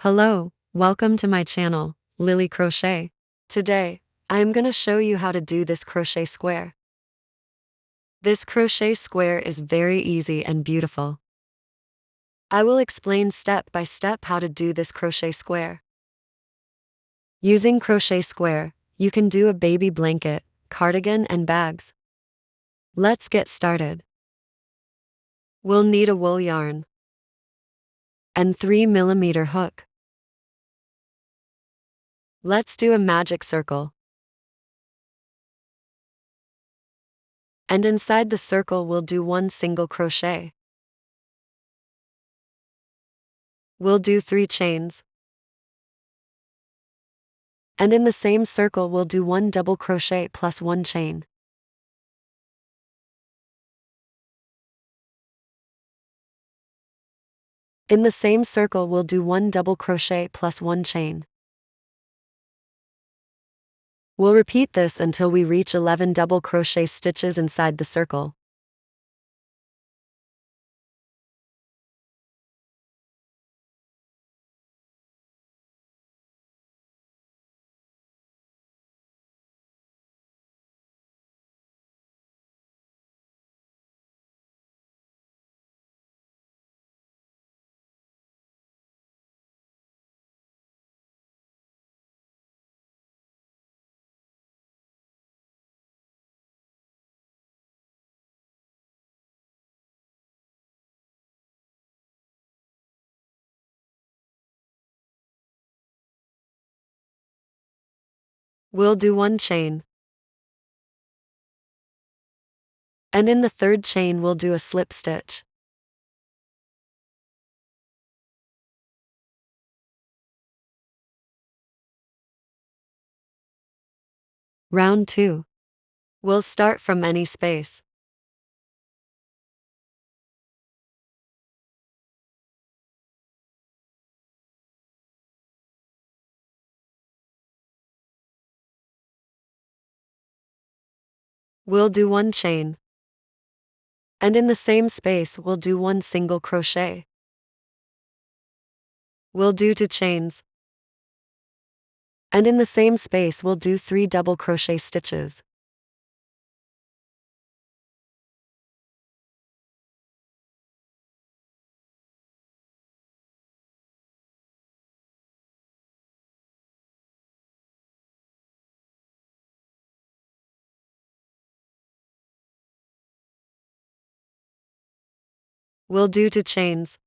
Hello, welcome to my channel, Lily Crochet. Today, I am gonna show you how to do this crochet square. This crochet square is very easy and beautiful. I will explain step by step how to do this crochet square. Using crochet square, you can do a baby blanket, cardigan and bags. Let's get started. We'll need a wool yarn and 3mm hook. Let's do a magic circle. And inside the circle we'll do one single crochet. We'll do 3 chains. And in the same circle we'll do 1 double crochet plus 1 chain. In the same circle we'll do 1 double crochet plus 1 chain. We'll repeat this until we reach 11 double crochet stitches inside the circle. We'll do 1 chain. And in the 3rd chain we'll do a slip stitch. Round 2. We'll start from any space. We'll do 1 chain. And in the same space we'll do 1 single crochet. We'll do 2 chains. And in the same space we'll do 3 double crochet stitches. We'll do 2 chains.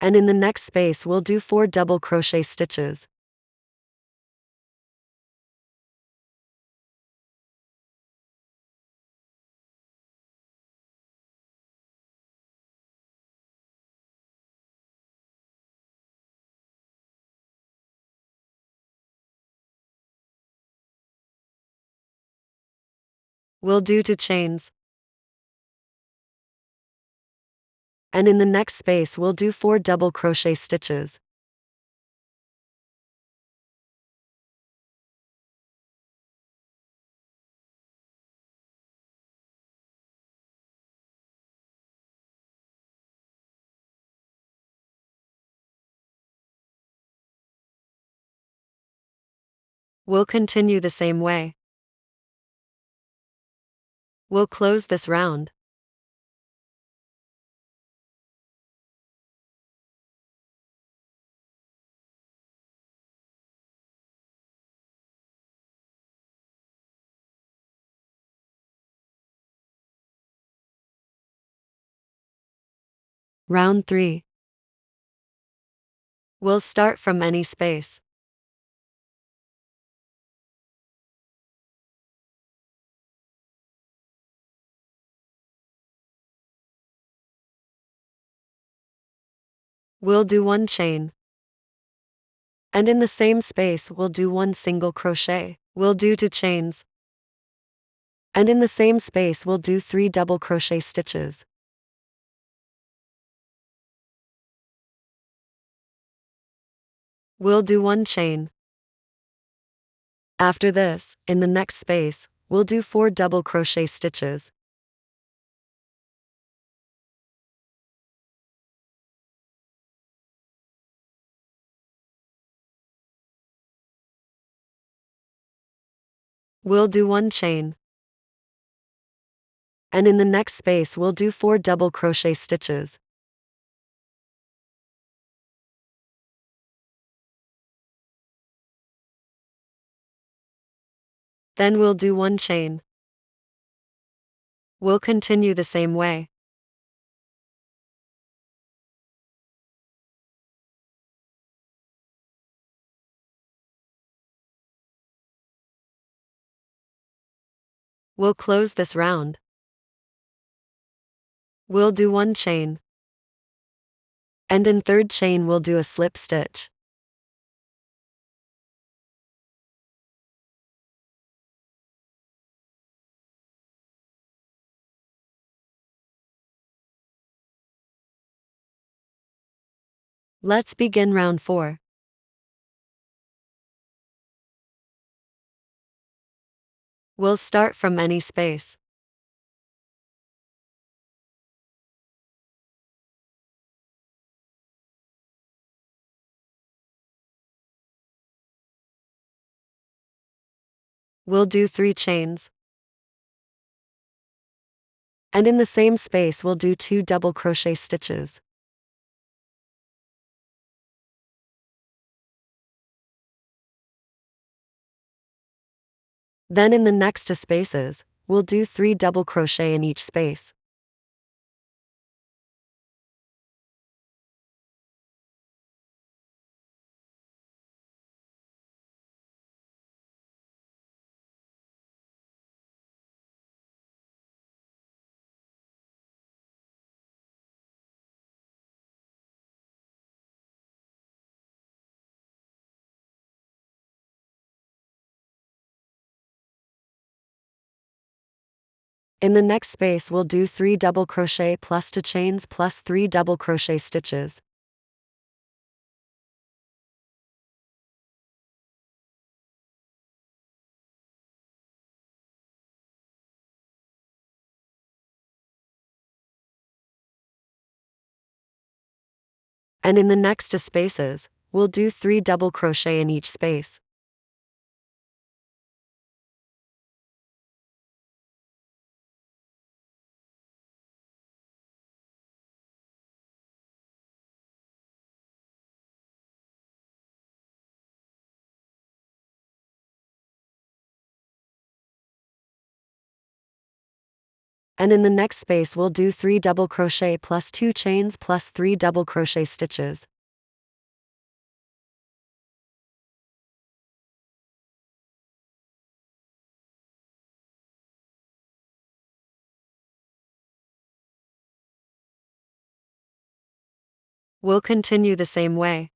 And in the next space we'll do 4 double crochet stitches. We'll do 2 chains. And in the next space we'll do 4 double crochet stitches. We'll continue the same way. We'll close this round. Round 3. We'll start from any space. We'll do 1 chain. And in the same space we'll do 1 single crochet. We'll do 2 chains. And in the same space we'll do 3 double crochet stitches. We'll do 1 chain. After this, in the next space, we'll do 4 double crochet stitches. we'll do 1 chain. And in the next space we'll do 4 double crochet stitches. Then we'll do 1 chain. We'll continue the same way. We'll close this round. We'll do 1 chain. And in third chain we'll do a slip stitch. Let's begin round 4. We'll start from any space. We'll do 3 chains. And in the same space we'll do 2 double crochet stitches. Then in the next 2 spaces, we'll do 3 double crochet in each space. In the next space we'll do 3 double crochet plus 2 chains plus 3 double crochet stitches. And in the next 2 spaces, we'll do 3 double crochet in each space. And in the next space we'll do 3 double crochet plus 2 chains plus 3 double crochet stitches. We'll continue the same way.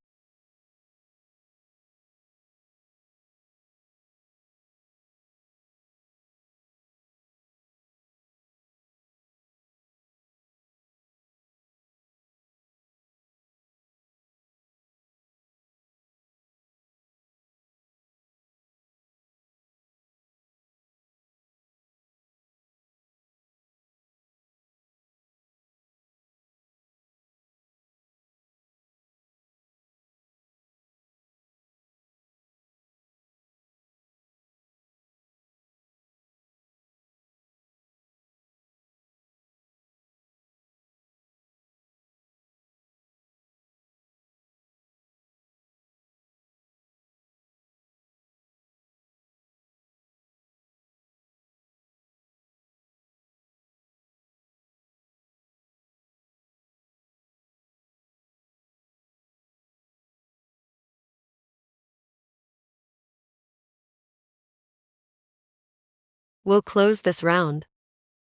We'll close this round.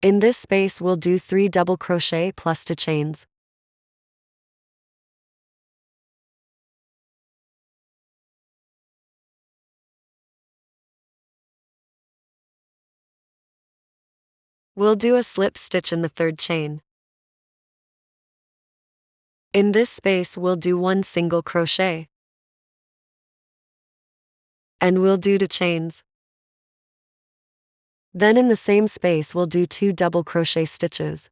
In this space we'll do 3 double crochet plus 2 chains. We'll do a slip stitch in the third chain. In this space we'll do 1 single crochet. And we'll do 2 chains. Then in the same space we'll do 2 double crochet stitches.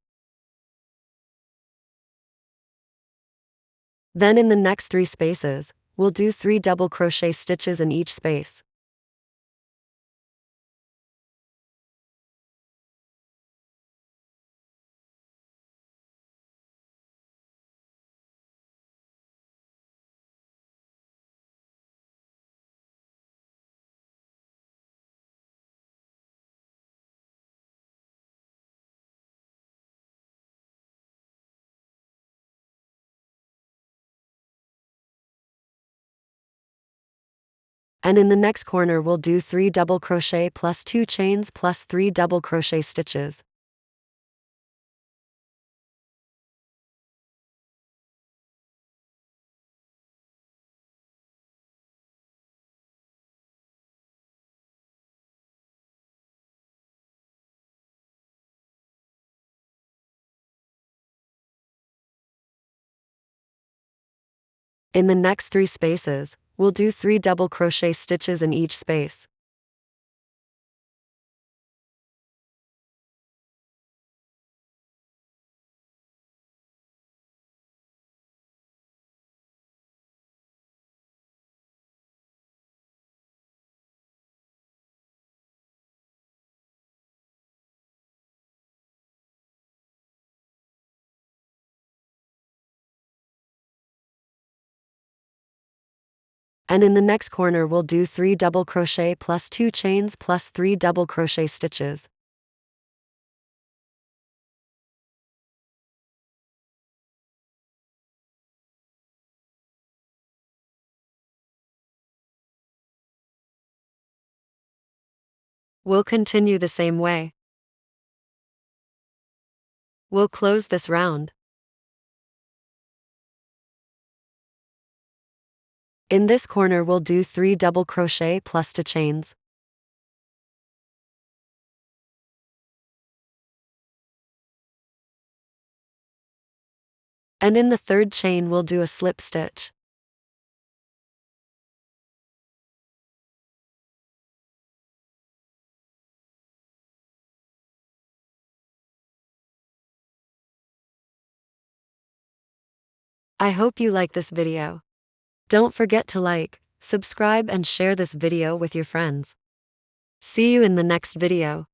Then in the next 3 spaces, we'll do 3 double crochet stitches in each space. And in the next corner we'll do 3 double crochet plus 2 chains plus 3 double crochet stitches. In the next 3 spaces, we'll do 3 double crochet stitches in each space. And in the next corner we'll do 3 double crochet plus 2 chains plus 3 double crochet stitches. We'll continue the same way. We'll close this round. In this corner we'll do 3 double crochet plus 2 chains. And in the third chain we'll do a slip stitch. I hope you like this video. Don't forget to like, subscribe and share this video with your friends. See you in the next video.